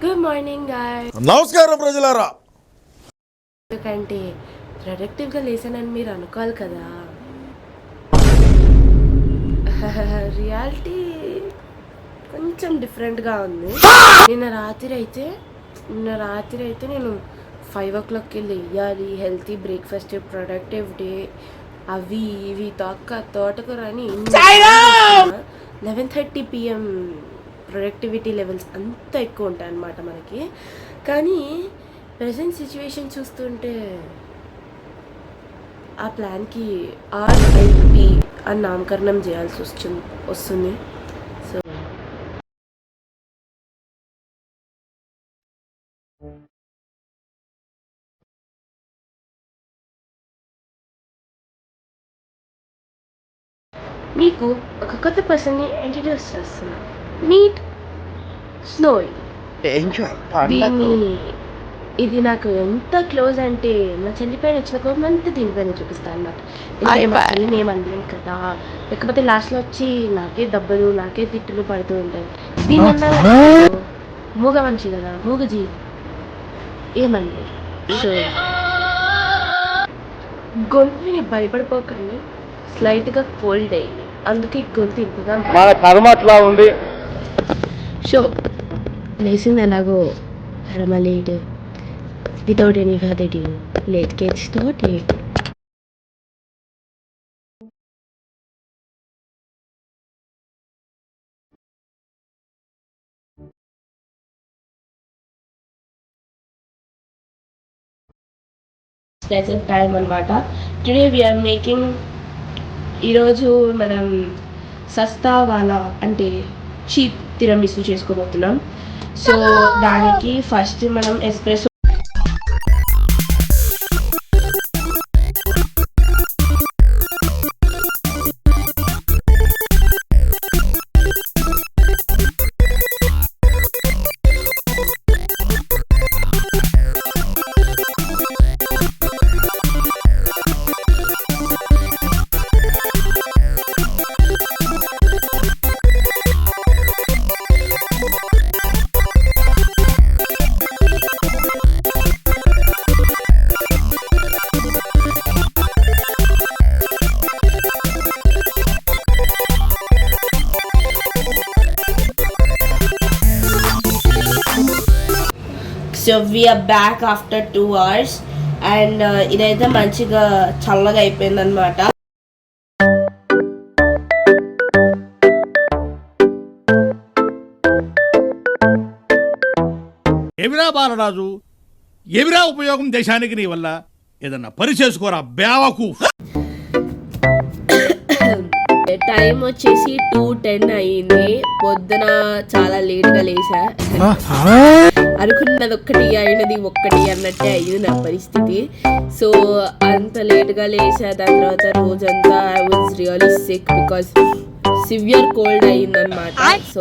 Good morning guys. నమస్కారం ప్రజలారా. ఎందుకంటే ప్రొడక్టివ్గా లేసానని మీరు అనుకోవాలి కదా. రియాలిటీ కొంచెం డిఫరెంట్గా ఉంది. నిన్న రాత్రి అయితే నేను 5 o'clockకి లేయాలి, హెల్తీ బ్రేక్ఫాస్ట్, ప్రొడక్టివ్ డే, అవి ఇవి తోటకూర అని 11:30 PM ప్రొడక్టివిటీ లెవెల్స్ అంత ఎక్కువ ఉంటాయి అన్నమాట మనకి. కానీ ప్రజెంట్ సిచ్యువేషన్ చూస్తుంటే ఆ ప్లాన్కి RIP అని నామకరణం చేయాల్సి వస్తుంది. సో మీకు ఒక కొత్త పర్సన్ని ఇంట్రడ్యూస్ చేస్తున్నా. మీట్ స్నోయి. ఇది నాకు ఎంత క్లోజ్ అంటే నా చెల్లిపైన వచ్చిన కోపం అంతా దీనిపైన చూపిస్తాను అన్నమాట. నేను అనలేను కదా, లేకపోతే లాస్ట్లో వచ్చి నాకే దెబ్బలు, నాకే తిట్టులు పడుతూ ఉంటాయి. దీనివల్ల మూగ మనిషి కదా, మూగజీ ఏమండి. సో గొంతుని భయపడిపోకండి, స్లైట్గా కోల్డ్ అయ్యింది, అందుకే గొంతు ఇంతగా ఉంది. సో లేచింది ఎలాగో late, without any further ado, let's get started. Present time అనమాట. టుడే వీఆర్ మేకింగ్, ఈరోజు మనం సస్తా వాలా అంటే చీప్ తిరమిసు చేసుకోబోతున్నాం. సో దానికి ఫస్ట్ మనం espresso so we're back after 2 hours and ఇదైతే మంచిగా చల్లగా అయిపోయింది అనమాట. ఏమిరా బాలరాజు, ఏమిరా ఉపయోగం దేశానికి నీ వల్ల? ఏదన్నా పని చేసుకోరా బేవకు. టైం వచ్చేసి 2:10 అయ్యింది. పొద్దున చాలా లేట్గా లేసా. అనుకున్నది ఒక్కటి అయినది ఒక్కటి అన్నట్టే అయ్యింది నా పరిస్థితి. సో అంత లేట్గా లేసా. దాని తర్వాత రోజంతా I was really sick because severe cold అయ్యిందనమాట. సో